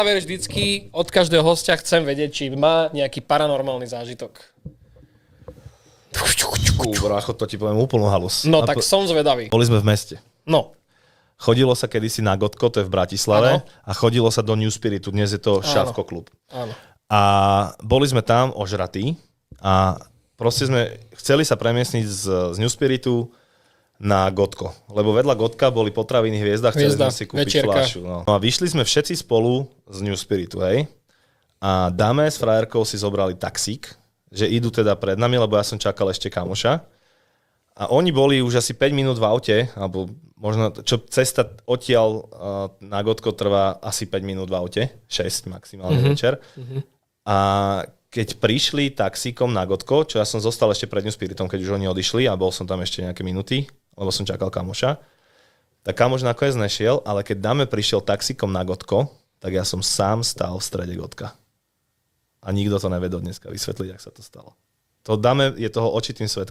záver vždycky od každého hostia chcem vedieť, či má nejaký paranormálny zážitok. Brácho, to ti poviem úplnú halus. No tak som zvedavý. Boli sme v meste. No. Chodilo sa kedysi na Gotko, to je v Bratislave, a chodilo sa do New Spiritu, dnes je to Šavko klub. Áno. A boli sme tam ožratí a proste sme chceli sa premiesniť z New Spiritu na Gotko, lebo vedľa Gotka boli potraviny Hviezda, chceli sme si kúpiť večierka. fľašu. No. A vyšli sme všetci spolu z New Spiritu, hej? A dáme s frajerkou si zobrali taxík, že idú teda pred nami, lebo ja som čakal ešte kamoša. A oni boli už asi 5 minút v aute, alebo možno, čo cesta odtiaľ na Gotko trvá asi 5 minút v aute, 6 maximálne večer. A keď prišli taxíkom na Gotko, čo ja som zostal ešte pred New Spiritom, keď už oni odišli a bol som tam ešte nejaké minúty, lebo som čakal kamoša, tak kamoš nakoniec nešiel, ale keď Dame prišiel taxíkom na Gotko, tak ja som sám stál v strede Gotka. A nikto to nevedel dneska vysvetliť, jak sa to stalo. To Dame je toho očitým svedkom.